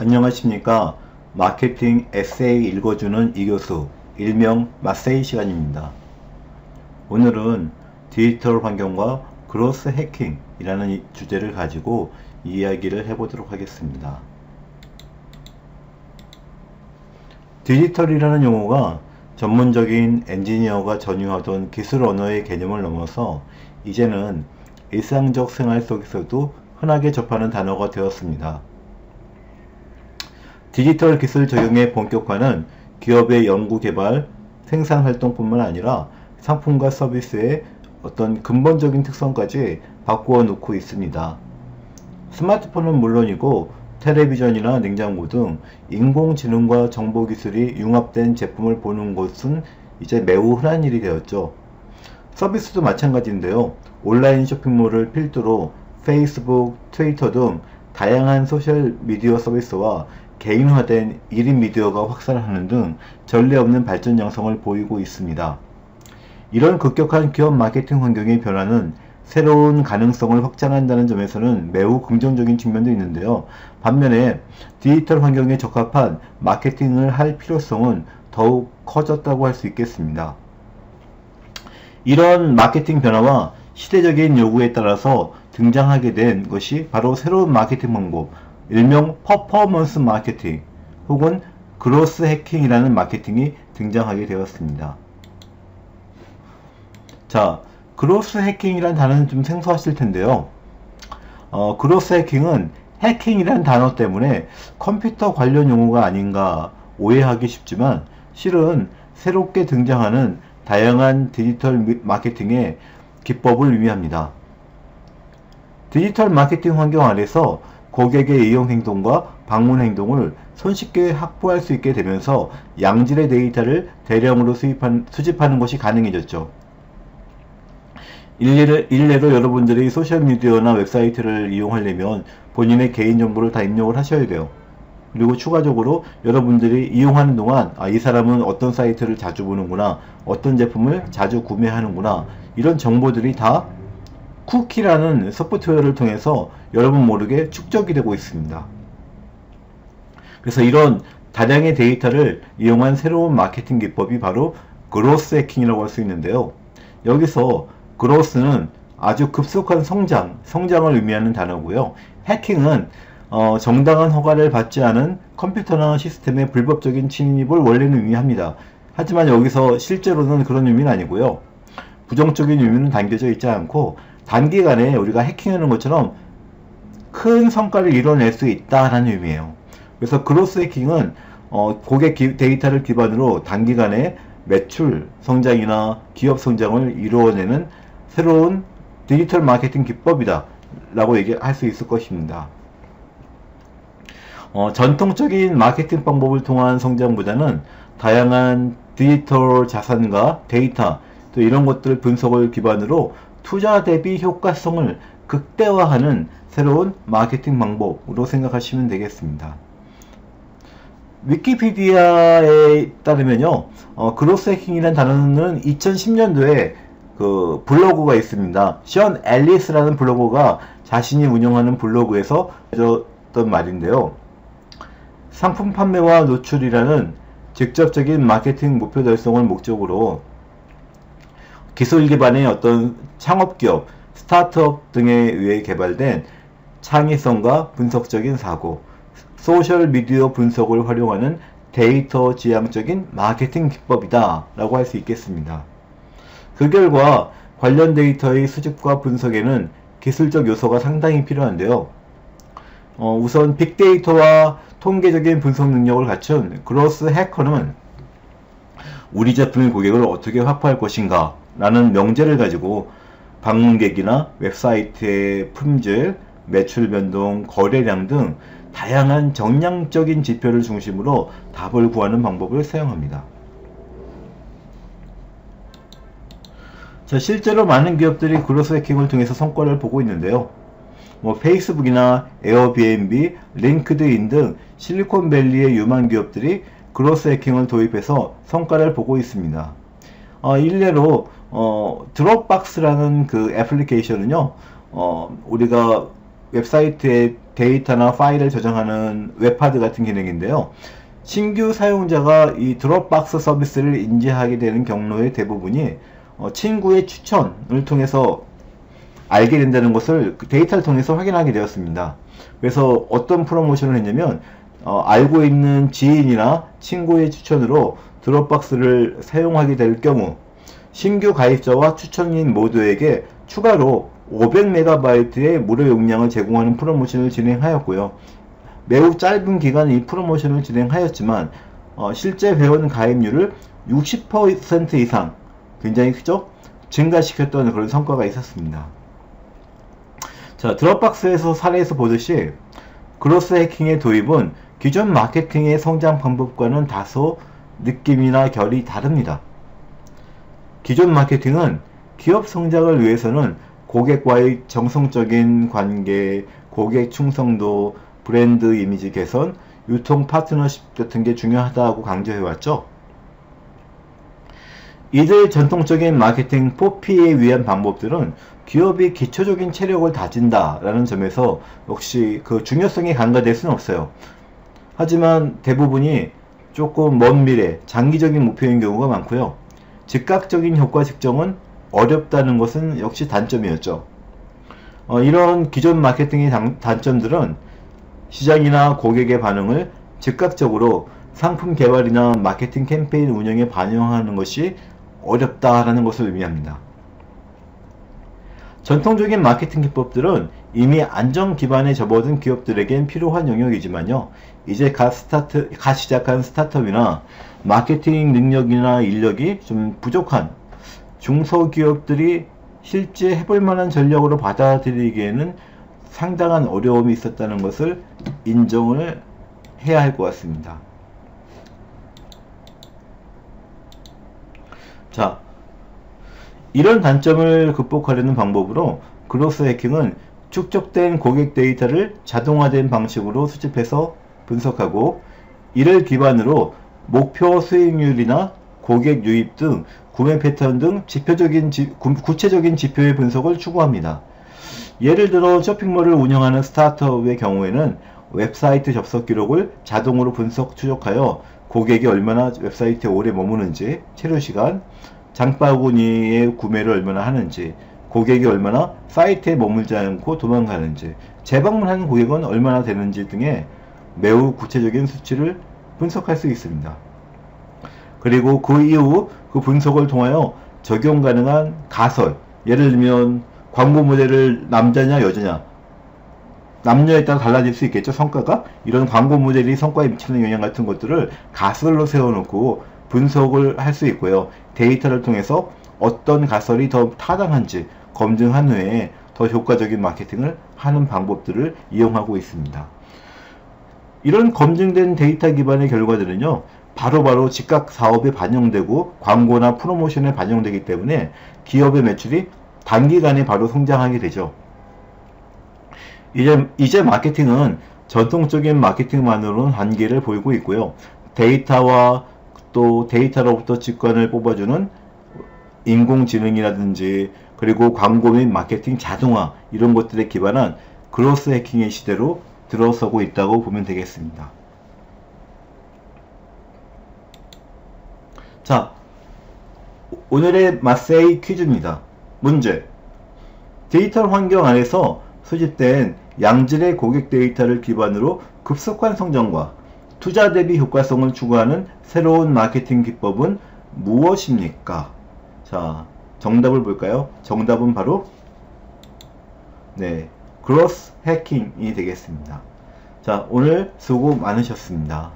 안녕하십니까. 마케팅 에세이 읽어주는 이교수, 일명 마세이 시간입니다. 오늘은 디지털 환경과 그로스 해킹이라는 주제를 가지고 이야기를 해보도록 하겠습니다. 디지털이라는 용어가 전문적인 엔지니어가 전유하던 기술 언어의 개념을 넘어서 이제는 일상적 생활 속에서도 흔하게 접하는 단어가 되었습니다. 디지털 기술 적용의 본격화는 기업의 연구개발, 생산활동뿐만 아니라 상품과 서비스의 어떤 근본적인 특성까지 바꾸어 놓고 있습니다. 스마트폰은 물론이고 텔레비전이나 냉장고 등 인공지능과 정보기술이 융합된 제품을 보는 것은 이제 매우 흔한 일이 되었죠. 서비스도 마찬가지인데요. 온라인 쇼핑몰을 필두로 페이스북, 트위터 등 다양한 소셜미디어 서비스와 개인화된 1인 미디어가 확산하는 등 전례 없는 발전 양상을 보이고 있습니다. 이런 급격한 기업 마케팅 환경의 변화는 새로운 가능성을 확장한다는 점에서는 매우 긍정적인 측면도 있는데요. 반면에 디지털 환경에 적합한 마케팅을 할 필요성은 더욱 커졌다고 할 수 있겠습니다. 이런 마케팅 변화와 시대적인 요구에 따라서 등장하게 된 것이 바로 새로운 마케팅 방법, 일명 퍼포먼스 마케팅 혹은 그로스 해킹이라는 마케팅이 등장하게 되었습니다. 자, 그로스 해킹이라는 단어는 좀 생소하실 텐데요. 그로스 해킹은 해킹이라는 단어 때문에 컴퓨터 관련 용어가 아닌가 오해하기 쉽지만 실은 새롭게 등장하는 다양한 디지털 마케팅의 기법을 의미합니다. 디지털 마케팅 환경 안에서 고객의 이용 행동과 방문 행동을 손쉽게 확보할 수 있게 되면서 양질의 데이터를 대량으로 수집하는 것이 가능해졌죠. 일례로 여러분들이 소셜미디어나 웹사이트를 이용하려면 본인의 개인정보를 다 입력을 하셔야 돼요. 그리고 추가적으로 여러분들이 이용하는 동안 이 사람은 어떤 사이트를 자주 보는구나, 어떤 제품을 자주 구매하는구나, 이런 정보들이 다 쿠키라는 소프트웨어를 통해서 여러분 모르게 축적이 되고 있습니다. 그래서 이런 다량의 데이터를 이용한 새로운 마케팅 기법이 바로 그로스 해킹이라고 할 수 있는데요. 여기서 그로스는 아주 급속한 성장을 의미하는 단어고요. 해킹은 정당한 허가를 받지 않은 컴퓨터나 시스템의 불법적인 침입을 원래는 의미합니다. 하지만 여기서 실제로는 그런 의미는 아니고요. 부정적인 의미는 담겨져 있지 않고 단기간에 우리가 해킹하는 것처럼 큰 성과를 이뤄낼 수 있다는 의미예요. 그래서 그로스 해킹은 고객 데이터를 기반으로 단기간에 매출 성장이나 기업 성장을 이루어내는 새로운 디지털 마케팅 기법이다 라고 얘기할 수 있을 것입니다. 전통적인 마케팅 방법을 통한 성장보다는 다양한 디지털 자산과 데이터 또 이런 것들 분석을 기반으로 투자 대비 효과성을 극대화하는 새로운 마케팅 방법으로 생각하시면 되겠습니다. 위키피디아에 따르면요, 그로스 해킹이라는 단어는 2010년도에 그 블로그가 있습니다. 션 앨리스라는 블로거가 자신이 운영하는 블로그에서 해줬던 말인데요. 상품 판매와 노출이라는 직접적인 마케팅 목표 달성을 목적으로 기술 기반의 어떤 창업기업, 스타트업 등에 의해 개발된 창의성과 분석적인 사고, 소셜미디어 분석을 활용하는 데이터 지향적인 마케팅 기법이다 라고 할 수 있겠습니다. 그 결과 관련 데이터의 수집과 분석에는 기술적 요소가 상당히 필요한데요. 우선 빅데이터와 통계적인 분석 능력을 갖춘 그로스 해커는 우리 제품의 고객을 어떻게 확보할 것인가 라는 명제를 가지고 방문객이나 웹사이트의 품질, 매출 변동, 거래량 등 다양한 정량적인 지표를 중심으로 답을 구하는 방법을 사용합니다. 자, 실제로 많은 기업들이 그로스 해킹을 통해서 성과를 보고 있는데요. 페이스북이나 에어비앤비, 링크드인 등 실리콘밸리의 유망 기업들이 그로스 해킹을 도입해서 성과를 보고 있습니다. 일례로 드롭박스라는 그 애플리케이션은요, 우리가 웹사이트에 데이터나 파일을 저장하는 웹하드 같은 기능인데요. 신규 사용자가 이 드롭박스 서비스를 인지하게 되는 경로의 대부분이 친구의 추천을 통해서 알게 된다는 것을 그 데이터를 통해서 확인하게 되었습니다. 그래서 어떤 프로모션을 했냐면 알고 있는 지인이나 친구의 추천으로 드롭박스를 사용하게 될 경우 신규 가입자와 추천인 모두에게 추가로 500MB의 무료 용량을 제공하는 프로모션을 진행하였고요. 매우 짧은 기간 이 프로모션을 진행하였지만 실제 회원 가입률을 60% 이상, 굉장히 크죠? 증가시켰던 그런 성과가 있었습니다. 자, 드롭박스에서 사례에서 보듯이 그로스 해킹의 도입은 기존 마케팅의 성장 방법과는 다소 느낌이나 결이 다릅니다. 기존 마케팅은 기업 성장을 위해서는 고객과의 정성적인 관계, 고객 충성도, 브랜드 이미지 개선, 유통 파트너십 같은 게 중요하다고 강조해왔죠. 이들 전통적인 마케팅 4P에 위한 방법들은 기업이 기초적인 체력을 다진다라는 점에서 역시 그 중요성이 간과될 수는 없어요. 하지만 대부분이 조금 먼 미래, 장기적인 목표인 경우가 많고요. 즉각적인 효과 측정은 어렵다는 것은 역시 단점이었죠. 이런 기존 마케팅의 단점들은 시장이나 고객의 반응을 즉각적으로 상품 개발이나 마케팅 캠페인 운영에 반영하는 것이 어렵다라는 것을 의미합니다. 전통적인 마케팅 기법들은 이미 안정 기반에 접어든 기업들에겐 필요한 영역이지만요. 이제 갓 시작한 스타트업이나 마케팅 능력이나 인력이 좀 부족한 중소기업들이 실제 해볼 만한 전략으로 받아들이기에는 상당한 어려움이 있었다는 것을 인정을 해야 할 것 같습니다. 자, 이런 단점을 극복하려는 방법으로 그로스 해킹은 축적된 고객 데이터를 자동화된 방식으로 수집해서 분석하고 이를 기반으로 목표 수익률이나 고객 유입 등 구매 패턴 등 구체적인 지표의 분석을 추구합니다. 예를 들어 쇼핑몰을 운영하는 스타트업의 경우에는 웹사이트 접속 기록을 자동으로 분석 추적하여 고객이 얼마나 웹사이트에 오래 머무는지, 체류시간, 장바구니의 구매를 얼마나 하는지, 고객이 얼마나 사이트에 머물지 않고 도망가는지, 재방문하는 고객은 얼마나 되는지 등의 매우 구체적인 수치를 분석할 수 있습니다. 그리고 그 이후 그 분석을 통하여 적용 가능한 가설, 예를 들면 광고 모델을 남자냐 여자냐, 남녀에 따라 달라질 수 있겠죠, 성과가. 이런 광고 모델이 성과에 미치는 영향 같은 것들을 가설로 세워놓고 분석을 할 수 있고요. 데이터를 통해서 어떤 가설이 더 타당한지 검증한 후에 더 효과적인 마케팅을 하는 방법들을 이용하고 있습니다. 이런 검증된 데이터 기반의 결과들은요, 바로바로 즉각 사업에 반영되고 광고나 프로모션에 반영되기 때문에 기업의 매출이 단기간에 바로 성장하게 되죠. 이제 마케팅은 전통적인 마케팅만으로는 한계를 보이고 있고요. 데이터와 또 데이터로부터 직관을 뽑아주는 인공지능이라든지 그리고 광고 및 마케팅 자동화 이런 것들에 기반한 그로스 해킹의 시대로 들어서고 있다고 보면 되겠습니다. 자, 오늘의 마세이 퀴즈입니다. 문제. 디지털 환경 안에서 수집된 양질의 고객 데이터를 기반으로 급속한 성장과 투자 대비 효과성을 추구하는 새로운 마케팅 기법은 무엇입니까? 자, 정답을 볼까요? 정답은 바로 그로스 해킹이 되겠습니다. 자, 오늘 수고 많으셨습니다.